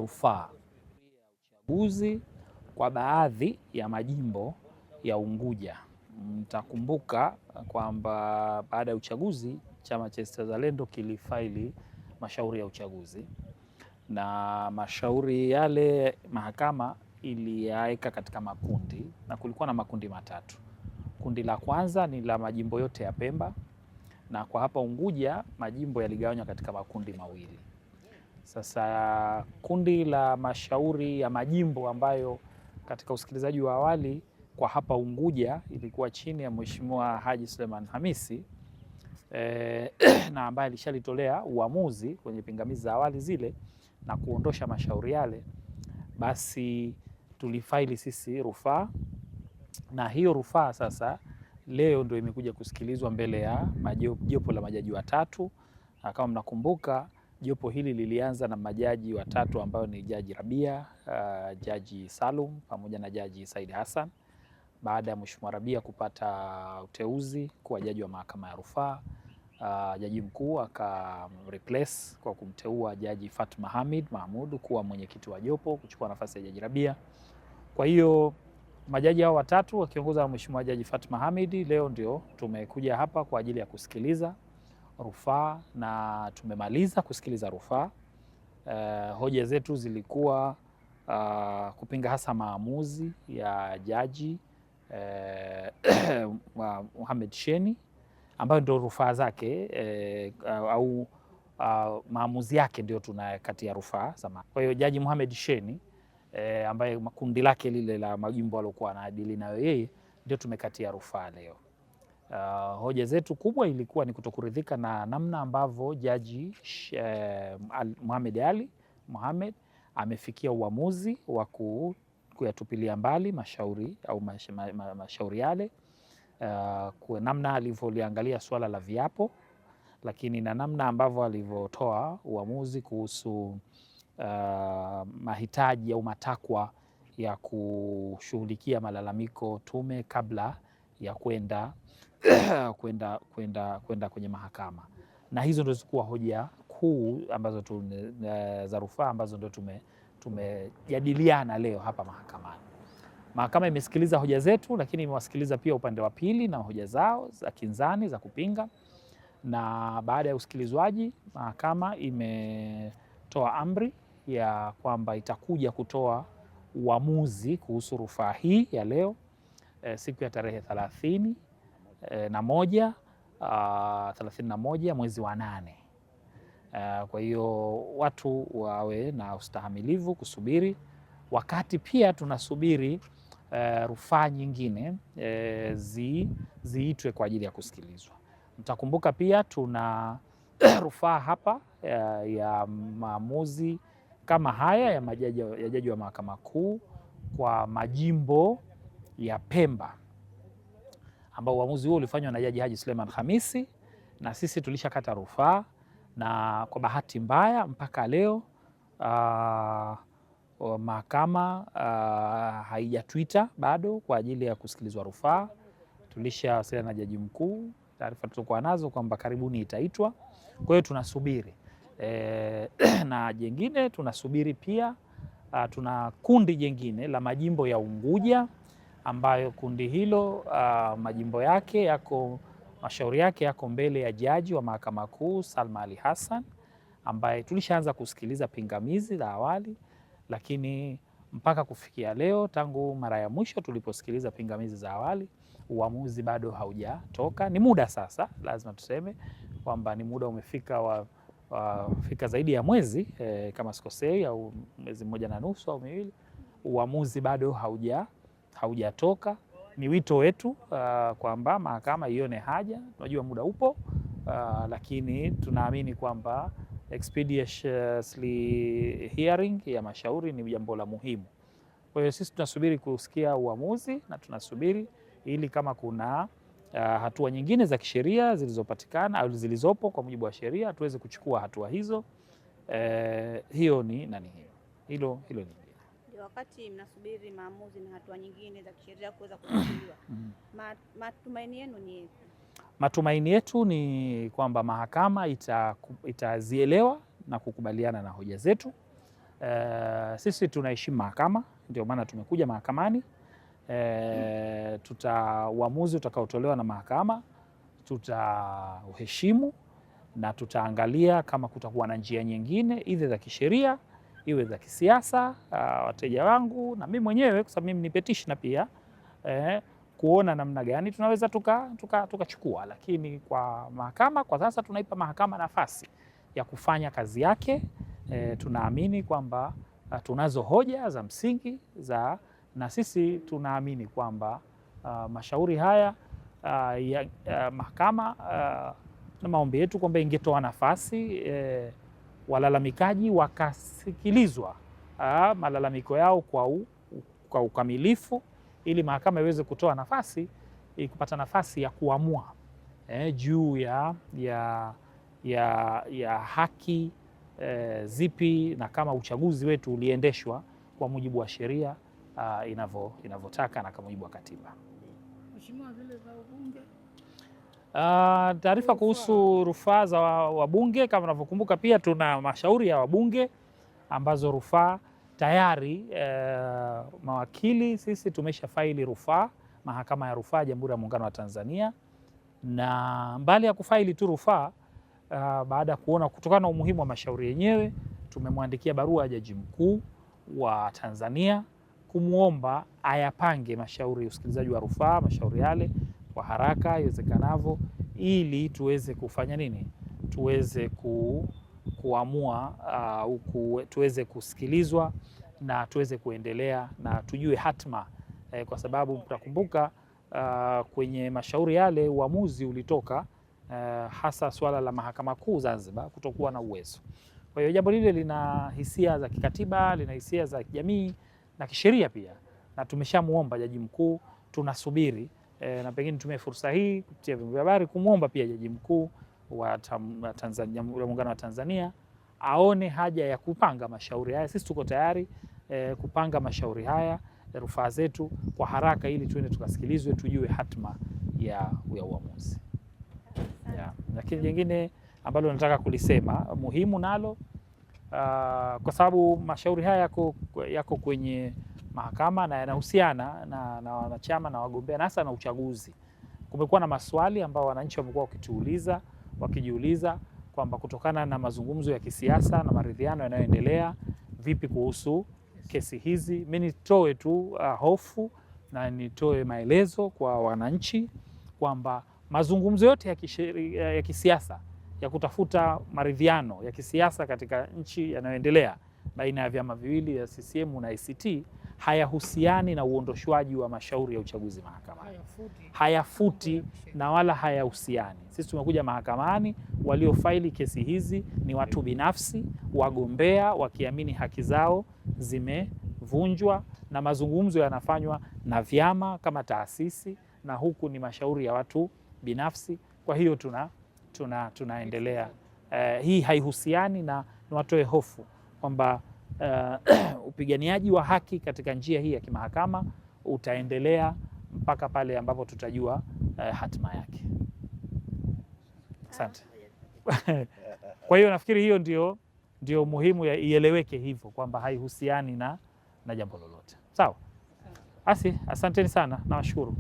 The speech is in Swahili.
rufaa uchaguzi kwa baadhi ya majimbo ya Unguja. Mtakumbuka kwamba baada ya uchaguzi chama cha ACT Wazalendo kilifaili mashauri ya uchaguzi, na mashauri yale mahakama iliyaweka katika makundi, na kulikuwa na makundi matatu. Kundi la kwanza ni la majimbo yote ya Pemba, na kwa hapa Unguja majimbo yaligawanywa katika makundi mawili. Sasa kundi la mashauri ya majimbo ambayo katika usikilizaji wa awali kwa hapa Unguja ilikuwa chini ya Mheshimiwa Haji Suleiman Hamisi na ambaye alishalitolea uamuzi kwenye pingamizi za awali zile na kuondosha mashauri yale, basi tulifaili sisi rufaa, na hiyo rufaa sasa leo ndio imekuja kusikilizwa mbele ya jopo la majaji watatu. Kama mnakumbuka, jopo hili lilianza na majaji watatu ambao ni Jaji Rabia, Jaji Salum pamoja na Jaji Said Hassan. Baada ya Mheshimiwa Rabia kupata uteuzi kuwa jaji wa mahakama ya rufaa, jaji mkuu replace kwa kumteua Jaji Fatma Hamid Mahmud kuwa mwenyekiti wa jopo kuchukua nafasi ya Jaji Rabia. Kwa hiyo majaji hao watatu wakiongozwa na Mheshimiwa Jaji Fatma Hamid, leo ndio tumekuja hapa kwa ajili ya kusikiliza rufaa na tumemaliza kusikiliza rufaa. Hoja zetu zilikuwa kupinga hasa maamuzi ya Jaji Mohamed Sheni ambayo ndio rufaa zake au maamuzi yake ndio tunakatia rufaa. Kwa hiyo Jaji Mohamed Sheni ambaye kundi lake lile la majimbo alokuwa anaadili nayo yeye ndio tumekatia rufaa leo. Hoja zetu kubwa ilikuwa ni kutokuridhika na namna ambavyo Jaji Mohamed Ali Mohamed amefikia uamuzi wa kuyatupilia mbali mashauri au mashauri yale, kwa namna alivyoliangalia swala la viapo, lakini na namna ambavyo alivyotoa uamuzi kuhusu mahitaji au matakwa ya kushughulikia malalamiko tume kabla ya kwenda kwenye mahakama. Na hizo ndio zilikuwa hoja kuu ambazo za rufaa ambazo ndio tumejadiliana leo hapa mahakamani. Mahakama imesikiliza hoja zetu, lakini imewasikiliza pia upande wa pili na hoja zao za kinzani za kupinga, na baada ya usikilizwaji mahakama imetoa amri ya kwamba itakuja kutoa uamuzi kuhusu rufaa hii ya leo siku ya tarehe 31 mwezi wa 8. Kwa hiyo watu wawe na ustahamilivu kusubiri, wakati pia tunasubiri rufaa nyingine ziitwe kwa ajili ya kusikilizwa. Mtakumbuka pia tuna rufaa hapa ya maamuzi kama haya ya jaji wa mahakama kuu kwa majimbo ya Pemba, ambao uamuzi huo ulifanywa na Jaji Haji Suleiman Hamisi, na sisi tulishakata rufaa, na kwa bahati mbaya mpaka leo mahakama haijatuita bado kwa ajili ya kusikilizwa rufaa. Tulishawasiliana na jaji mkuu, taarifa tulizokuwa nazo kwamba karibuni itaitwa. Kwa hiyo tunasubiri na jengine tunasubiri pia, tuna kundi jengine la majimbo ya Unguja ambayo kundi hilo majimbo yake yako, mashauri yake yako mbele ya jaji wa mahakama kuu Salma Ali Hassan, ambaye tulishaanza kusikiliza pingamizi la awali, lakini mpaka kufikia leo, tangu mara ya mwisho tuliposikiliza pingamizi za awali, uamuzi bado haujatoka. Ni muda sasa, lazima tuseme kwamba ni muda umefika fika zaidi ya mwezi kama sikosei, au mwezi 1.5 au 2, uamuzi bado haujatoka. Ni wito wetu kwamba mahakama ione haja, tunajua muda upo, lakini tunaamini kwamba expeditiously hearing ya mashauri ni jambo la muhimu. Kwa hiyo sisi tunasubiri kusikia uamuzi, na tunasubiri ili kama kuna hatua nyingine za kisheria zilizopatikana au zilizopo kwa mujibu wa sheria tuweze kuchukua hatua hizo. Hiyo ni hilo ni wakati mnasubiri maamuzi na hatua nyingine za kisheria kuweza kuchukuliwa. Matumaini yenu ni yapi? Matumaini yetu ni kwamba mahakama itazielewa na kukubaliana na hoja zetu, Sisi tunaheshimu mahakama, ndio maana tumekuja mahakamani. Uamuzi utakaotolewa na mahakama tutauheshimu na tutaangalia kama kutakuwa na njia nyingine, iwe za kisheria, iwe za kisiasa, wateja wangu na mimi mwenyewe, kwa sababu mimi ni petitioner pia, kuona namna gani tunaweza tukachukua. Lakini kwa mahakama kwa sasa tunaipa mahakama nafasi ya kufanya kazi yake. Tunaamini kwamba tunazo hoja za msingi na sisi tunaamini kwamba mashauri haya mahakama na maombi yetu kwamba ingetoa nafasi walalamikaji wakasikilizwa malalamiko yao kwa ukamilifu, ili mahakama iweze kutoa nafasi kupata nafasi ya kuamua juu ya haki zipi na kama uchaguzi wetu uliendeshwa kwa mujibu wa sheria inavyotaka na kwa mujibu wa katiba. Mheshimiwa, vile za wabunge, taarifa kuhusu rufaa za wabunge, kama unavyokumbuka, pia tuna mashauri ya wabunge ambazo rufaa tayari mawakili sisi tumesha faili rufaa Mahakama ya Rufaa Jamhuri ya Muungano wa Tanzania, na mbali ya kufaili tu rufaa baada ya kuona kutokana na umuhimu wa mashauri yenyewe, tumemwandikia barua ya Jaji Mkuu wa Tanzania kumwomba ayapange mashauri, usikilizaji wa rufaa, mashauri yale kwa haraka iwezekanavyo, ili tuweze kufanya nini, tuweze kuamua tuweze kusikilizwa na tuweze kuendelea na tujue hatma, kwa sababu mtakumbuka kwenye mashauri yale uamuzi ulitoka hasa swala la Mahakama Kuu Zanzibar kutokuwa na uwezo. Kwa hiyo jambo lile lina hisia za kikatiba, lina hisia za kijamii na kisheria pia, na tumeshamuomba Jaji Mkuu, tunasubiri na pengine nitumie fursa hii kupitia vyombo vya habari kumwomba pia Jaji Mkuu wa Jamhuri ya Muungano wa Tanzania aone haja ya kupanga mashauri haya. Sisi tuko tayari kupanga mashauri haya, rufaa zetu kwa haraka, ili tuende tukasikilizwe, tujue hatma ya uamuzi. Lakini jingine ambalo nataka kulisema muhimu nalo, kwa sababu mashauri haya yako kwenye mahakama na yanahusiana na wanachama na wagombea na hasa na uchaguzi. Kumekuwa na maswali ambao wananchi wamekuwa wakijiuliza kwamba kutokana na mazungumzo ya kisiasa na maridhiano yanayoendelea, vipi kuhusu kesi hizi. Mimi nitoe tu hofu na nitoe maelezo kwa wananchi kwamba mazungumzo yote ya kisiasa ya kutafuta maridhiano ya kisiasa katika nchi yanayoendelea baina ya vyama viwili ya CCM na ACT hayahusiani na uondoshwaji wa mashauri ya uchaguzi mahakamani. Hayafuti na wala hayahusiani. Sisi tumekuja mahakamani, waliofaili kesi hizi ni watu binafsi, wagombea wakiamini haki zao zimevunjwa, na mazungumzo yanafanywa na vyama kama taasisi, na huku ni mashauri ya watu binafsi. Kwa hiyo tunaendelea. Hii haihusiani, na watoe hofu kwamba upiganiaji wa haki katika njia hii ya kimahakama utaendelea mpaka pale ambapo tutajua hatima yake. Asante. Kwa hiyo nafikiri hiyo ndio muhimu ieleweke hivyo kwamba haihusiani na jambo lolote. Sawa? Asanteni sana, nawashukuru.